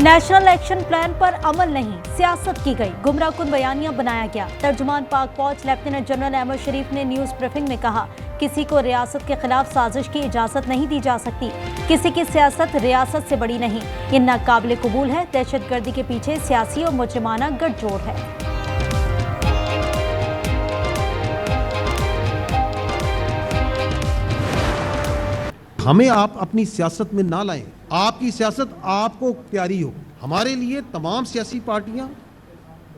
National action plan पर अमल नहीं, सियासत की गई, गुमराहकुन बयानियां बनाया गया। तर्जुमान पाक फौज लेफ्टिनेंट जनरल अहमद शरीफ ने न्यूज ब्रीफिंग में कहा, किसी को रियासत के खिलाफ साजिश की इजाजत नहीं दी जा सकती। किसी की सियासत रियासत से बड़ी नहीं, ये नाकाबिले कबूल है। दहशतगर्दी के पीछे सियासी और मुजरिमाना गठजोड़ है। हमें आप अपनी सियासत में ना लाएं। आपकी सियासत आपको प्यारी हो। हमारे लिए तमाम सियासी पार्टियां,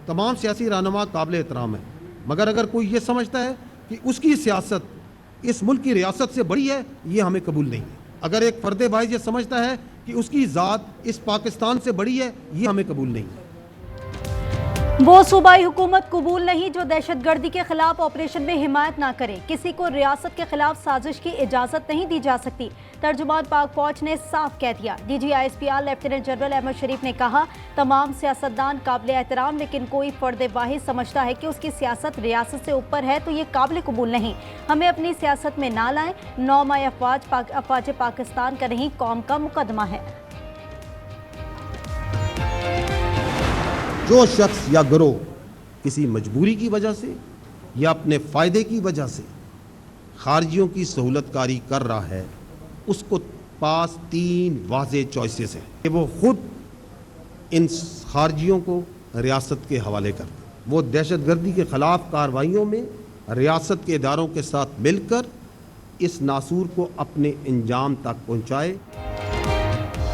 तमाम सियासी रहनुमा काबिल एहतराम है, मगर अगर कोई ये समझता है कि उसकी सियासत इस मुल्क की रियासत से बड़ी है, ये हमें कबूल नहीं है। अगर एक फर्द भाई ये समझता है कि उसकी ज़ात इस पाकिस्तान से बड़ी है, ये हमें कबूल नहीं है। वो सूबाई हुकूमत कबूल नहीं जो दहशतगर्दी के खिलाफ ऑपरेशन में हिमायत ना करे। किसी को रियासत के खिलाफ साजिश की इजाजत नहीं दी जा सकती। तर्जुमान पाक फौज ने साफ कह दिया। DGISPR लेफ्टिनेंट जनरल अहमद शरीफ ने कहा, तमाम सियासतदान काबिल एहतराम, लेकिन कोई फर्द वाहिद समझता है कि उसकी सियासत रियासत से ऊपर है तो ये काबिल कबूल नहीं। हमें अपनी सियासत में ना लाएं। 9 मई अफवाज पाकिस्तान का नहीं, कौम का मुकदमा है। जो शख्स या गिरोह किसी मजबूरी की वजह से या अपने फ़ायदे की वजह से खारजियों की सहूलतकारी कर रहा है, उसको पास 3 वाज़े चॉइसेस हैं कि वो खुद इन खारजियों को रियासत के हवाले कर दे। वो दहशतगर्दी के ख़िलाफ़ कार्रवाइयों में रियासत के इदारों के साथ मिलकर इस नासूर को अपने अंजाम तक पहुँचाए।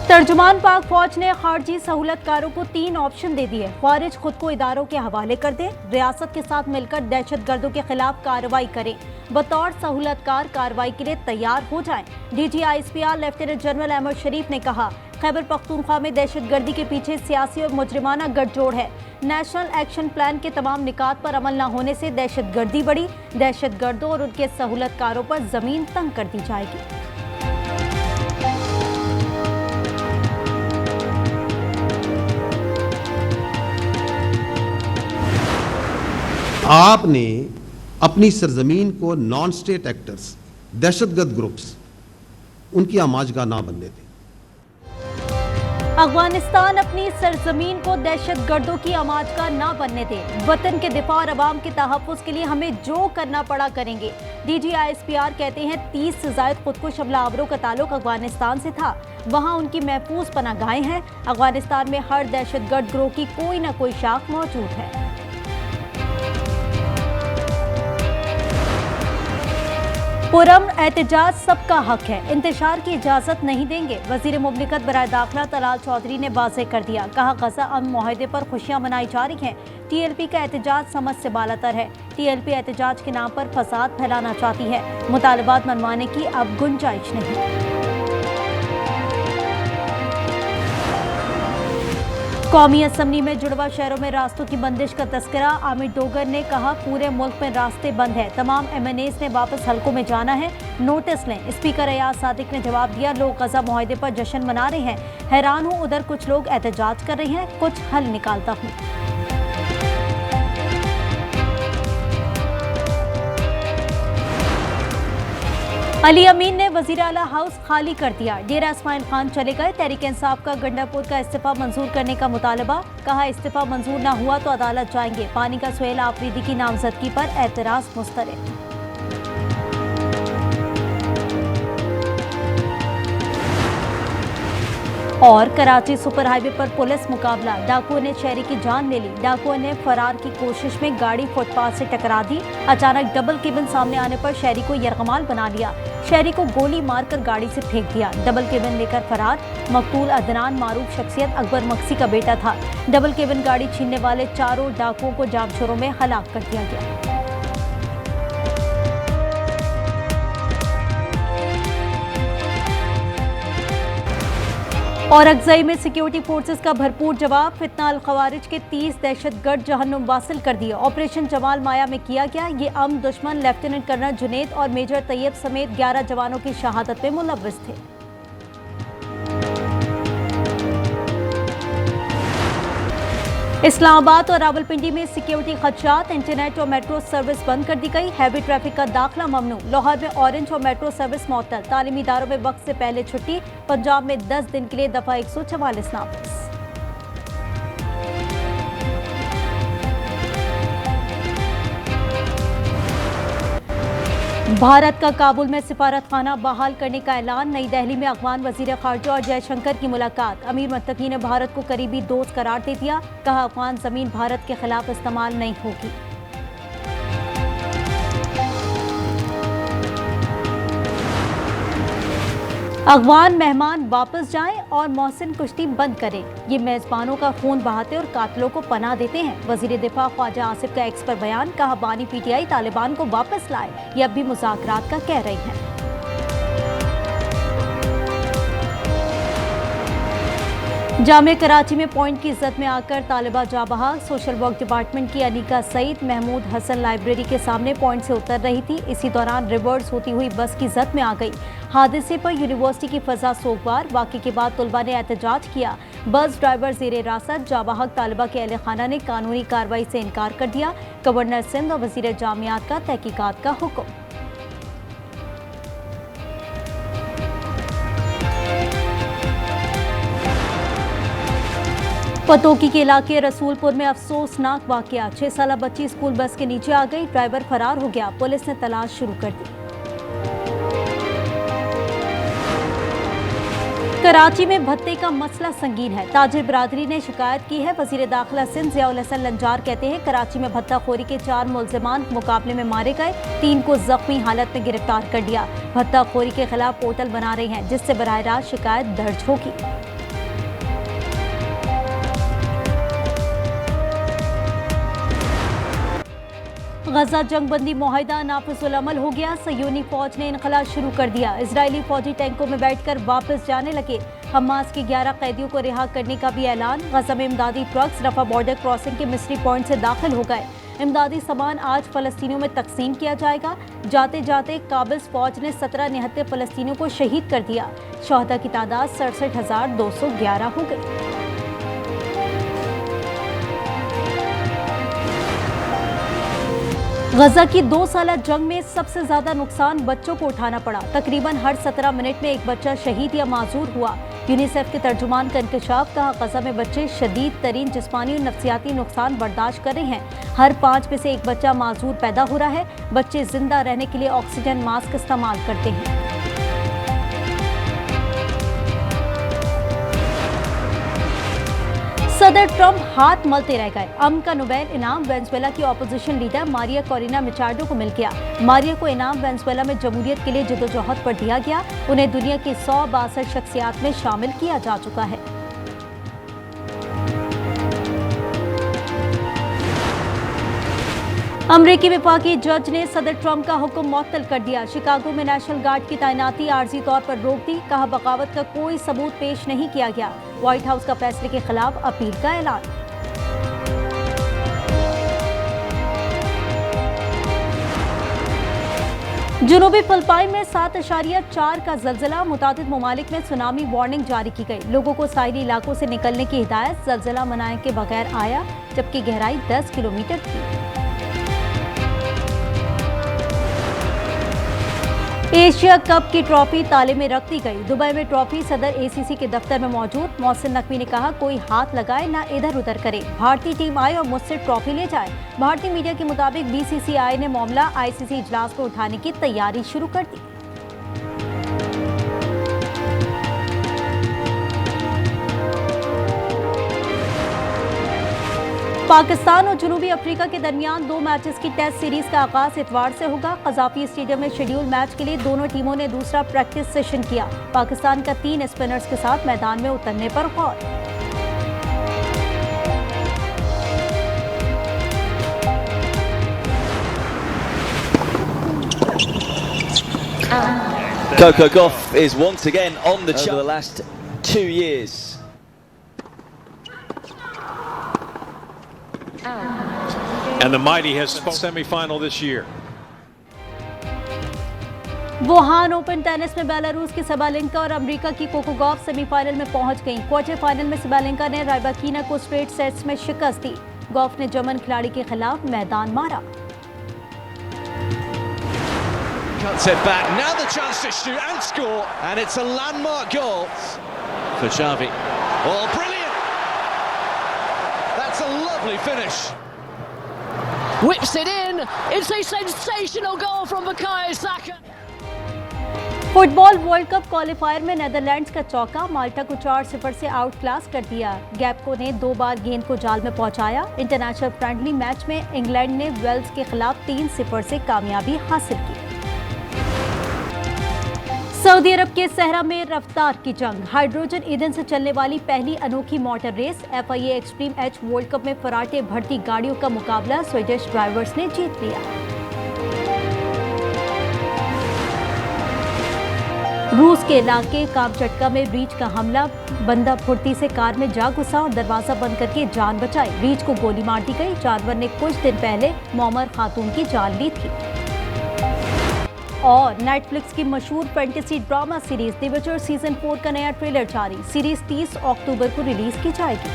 तर्जुमान पाक फौज ने खारजी सहूलतकारों को 3 ऑप्शन दे दिए। खारिज खुद को इदारों के हवाले कर दे, रियासत के साथ मिलकर दहशतगर्दों के खिलाफ कार्रवाई करें, बतौर सहूलतकार कार्रवाई के लिए तैयार हो जाएं। DGISPR लेफ्टिनेंट जनरल अहमद शरीफ ने कहा, खैबर पख्तूनख्वा में दहशतगर्दी के पीछे सियासी और मुजरिमाना गठजोड़ है। नेशनल एक्शन प्लान के तमाम निकात पर अमल न होने से दहशतगर्दी बढ़ी। दहशतगर्दों और उनके सहूलतकारों पर जमीन तंग कर दी जाएगी। आपने अपनी सरजमीन को नॉन स्टेट एक्टर्स, दहशतगर्द ग्रुप्स, उनकी आमाजगाह ना बनने दें। अफगानिस्तान अपनी सरजमीन को दहशतगर्दों की आमाजगाह ना बनने दे। वतन के दिफा और अवाम के तहफ़्फ़ुज़ के लिए हमें जो करना पड़ा करेंगे। DGISPR कहते हैं 30 से ज़ायद खुदकुश हमलावरों का ताल्लुक अफगानिस्तान से था। वहाँ उनकी महफूज पनाहगाहें हैं। अफगानिस्तान में हर दहशतगर्द ग्रोह की कोई ना कोई शाख मौजूद है। पुरअमन एहतजाज सबका हक है, इंतशार की इजाजत नहीं देंगे। वजीर मुमलिकत बराए दाखिला तलाल चौधरी ने वाज़ेह कर दिया। कहा, गजा अमन मुआहदे पर खुशियां मनाई जा रही हैं। TLP का एहतजाज समझ से बालातर है। TLP एहतजाज के नाम पर फसाद फैलाना चाहती है। मुतालबात मनवाने की अब गुंजाइश नहीं। कौमी असम्बली में जुड़वा शहरों में रास्तों की बंदिश का तस्करा। आमिर डोगर ने कहा, पूरे मुल्क में रास्ते बंद है, तमाम MNAs ने वापस हलकों में जाना है, नोटिस लें। स्पीकर अयाज सादिक ने जवाब दिया, लोग गजा मुआहदे पर जश्न मना रहे हैं। हैरान हूँ, उधर कुछ लोग एहतजाज कर रहे हैं, कुछ हल निकालता हूँ। अली अमीन ने वजीर आला हाउस खाली कर दिया। डेरा इस्माइल खान चले गए। तहरीक इंसाफ का गंडापुर का इस्तीफा मंजूर करने का मुतालबा। कहा, इस्तीफा मंजूर न हुआ तो अदालत जाएंगे। पानी का सुहेल आफरीदी की नामजदगी पर एतराज मुस्तरद। और कराची सुपर हाईवे पर पुलिस मुकाबला। डाकुओं ने शहरी की जान ले ली। डाकुओं ने फरार की कोशिश में गाड़ी फुटपाथ से टकरा दी। अचानक डबल केबिन सामने आने पर शहरी को यरगमाल बना लिया। शहरी को गोली मारकर गाड़ी से फेंक दिया। डबल केबिन लेकर फरार। मकतूल अदनान मारूफ शख्सियत अकबर मक्सी का बेटा था। डबल केबिन गाड़ी छीनने वाले 4 डाकुओं को जामछोरों में हलाक कर दिया गया। और अगजई में सिक्योरिटी फोर्सेस का भरपूर जवाब। फितना अल खवारिज के 30 दहशतगर्द जहन्नुम वासिल कर दिए। ऑपरेशन जमाल माया में किया गया। ये अम दुश्मन लेफ्टिनेंट कर्नल जुनेद और मेजर तैयब समेत 11 जवानों की शहादत में मुलव्वस थे। इस्लामाबाद और रावलपिंडी में सिक्योरिटी खदशात। इंटरनेट और मेट्रो सर्विस बंद कर दी गई। हैवी ट्रैफिक का दाखिला ममनू। लाहौर में ऑरेंज और मेट्रो सर्विस मुअत्तल। तालीमी इदारों में वक्त से पहले छुट्टी। पंजाब में 10 दिन के लिए दफा 144 नाफिज। भारत का काबुल में सिफारतखाना बहाल करने का ऐलान। नई दिल्ली में अफगान वजीर खारजा और जयशंकर की मुलाकात। अमीर मुत्तकी ने भारत को करीबी दोस्त करार दे दिया। कहा अफगान जमीन भारत के खिलाफ इस्तेमाल नहीं होगी। अफगान मेहमान वापस जाएं और मोहसिन कुश्ती बंद करें। ये मेजबानों का खून बहाते और कातिलों को पनाह देते हैं। वजीर दिफा ख्वाजा आसिफ का एक्स पर बयान। कहा बानी पीटीआई तालिबान को वापस लाए, ये अब भी मुज़ाकरात का कह रही हैं। जामिया कराची में पॉइंट की इज्जत में आकर तालिबा जा बहा। सोशल वर्क डिपार्टमेंट की अनीका सईद महमूद हसन लाइब्रेरी के सामने पॉइंट से उतर रही थी। इसी दौरान रिवर्स होती हुई बस की इज्जत में आ गई। हादसे पर यूनिवर्सिटी की फजा सोगवार। वाक़े के बाद तुलबा ने एहतजाज किया। बस ड्राइवर जेर हिरासत। जाबहक तालिबा के अहले खाना ने कानूनी कार्रवाई से इनकार कर दिया। गवर्नर सिंध और वजीर जामियात का तहकीकात का हुक्म। पतोकी के इलाके रसूलपुर में अफसोसनाक वाकया। 6 साला बच्ची स्कूल बस के नीचे आ गई। ड्राइवर फरार हो गया। पुलिस ने तलाश शुरू कर दी। कराची में भत्ते का मसला संगीन है। ताजिर बिरादरी ने शिकायत की है। वजीर दाखिला सिंध ज़ियाउल हसन लंजार कहते हैं कराची में भत्ताखोरी के 4 मुल्जिमान मुकाबले में मारे गए। 3 को जख्मी हालत में गिरफ्तार कर लिया। भत्ताखोरी के खिलाफ पोर्टल बना रहे हैं जिससे बराह रास्त शिकायत दर्ज होगी। गजा जंगबंदी मुआहिदा नाफिजुल अमल हो गया। सयूनी फौज ने इनकलाब शुरू कर दिया। इजरायली फौजी टैंकों में बैठकर वापस जाने लगे। हमास के 11 कैदियों को रिहा करने का भी ऐलान। गजा में इमदादी ट्रक्स रफा बॉर्डर क्रॉसिंग के मिस्ट्री पॉइंट से दाखिल हो गए। इमदादी सामान आज फलस्तीनियों में तकसीम किया जाएगा। जाते जाते काबिज फौज ने 17 निहत्ते फलस्तीनियों को शहीद कर दिया। शहदा की तादाद 67,211 हो गई। गजा की 2 साला जंग में सबसे ज्यादा नुकसान बच्चों को उठाना पड़ा। तकरीबन हर 17 मिनट में एक बच्चा शहीद या माजूर हुआ। यूनिसेफ के तर्जुमान का इंकशाफ। कहा गजा में बच्चे शदीद तरीन जिस्मानी और नफ्सियाती नुकसान बर्दाश्त कर रहे हैं। हर 5 में से एक बच्चा माजूर पैदा हो रहा है। बच्चे जिंदा रहने के लिए ऑक्सीजन मास्क इस्तेमाल करते हैं। सदर ट्रंप हाथ मलते रह गए। अमन का नोबेल इनाम वेनेजुएला की ऑपोजिशन लीडर मारिया कोरिना मिचार्डो को मिल गया। मारिया को इनाम वेनेजुएला में जमहूरियत के लिए जदोजहद पर दिया गया। उन्हें दुनिया की 162 शख्सियात में शामिल किया जा चुका है। अमरीकी वफाकी जज ने सदर ट्रंप का हुक्म मुअत्तल कर दिया। शिकागो में नेशनल गार्ड की तैनाती आर्जी तौर पर रोक दी। कहा बगावत का कोई सबूत पेश नहीं किया गया। व्हाइट हाउस का फैसले के खिलाफ अपील का ऐलान। जुनूबी फिलिपाइन में 7.4 का जल्जला। मुतादिद ममालिक में सुनामी वार्निंग जारी की गई। लोगों को साहिली इलाकों से निकलने की हिदायत। जल्जला मनाए के बगैर आया जबकि गहराई 10 किलोमीटर थी। एशिया कप की ट्रॉफी ताले में रख दी गई। दुबई में ट्रॉफी सदर एसीसी के दफ्तर में मौजूद। मोहसिन नकवी ने कहा कोई हाथ लगाए ना इधर उधर करे। भारतीय टीम आए और मुझसे ट्रॉफी ले जाए। भारतीय मीडिया के मुताबिक बीसीसीआई ने मामला आईसीसी इजलास में उठाने की तैयारी शुरू कर दी। पाकिस्तान और जनूबी अफ्रीका के दरमियान 2 मैचेस की टेस्ट सीरीज का आगाज इतवार से होगा। कजाफी स्टेडियम में शेड्यूल मैच के लिए दोनों टीमों ने दूसरा प्रैक्टिस सेशन किया। पाकिस्तान का 3 स्पिनर्स के साथ मैदान में उतरने पर गौर। Coco Gauff is once again on the chart over the last 2 years. And the mighty has semi-final this year. Wuhan open tennis में बेलारूस की सेबालेंका और अमेरिका की कोको गॉफ सेमीफाइनल में पहुंच गईं। क्वार्टर फाइनल में सेबालेंका ने राइबाकिना को स्ट्रेट सेट्स में शिकस्त दी। गॉफ ने जर्मन खिलाड़ी के खिलाफ मैदान मारा। Cuts it back. Now the chance to shoot and score, and it's a landmark goal for Xavi. Oh, brilliant! That's a lovely finish. Whips it in, It's a sensational goal from Bukayo Saka. Football world cup qualifier में Netherlands का चौका माल्टा को 4-0 से out class कर दिया। गैप्को ने 2 बार गेंद को जाल में पहुंचाया। इंटरनेशनल फ्रेंडली मैच में इंग्लैंड ने वेल्स के खिलाफ 3-0 से कामयाबी हासिल की। सऊदी अरब के सहरा में रफ्तार की जंग, हाइड्रोजन ईंधन से चलने वाली पहली अनोखी motor race. FIA extreme H world cup में फराटे भरती गाड़ियों का मुकाबला स्वीडिश ड्राइवर्स ने जीत लिया। रूस के इलाके कामचटका में रीछ का हमला, बंदा फुर्ती से कार में जा घुसा और दरवाजा बंद करके जान बचाई। रीछ को गोली मार दी गई। जानवर ने कुछ दिन पहले मोमर खातून की जान ली थी। और नेटफ्लिक्स की मशहूर फैंटेसी ड्रामा सीरीज द विचर सीजन 4 का नया ट्रेलर जारी। सीरीज 30 अक्टूबर को रिलीज की जाएगी।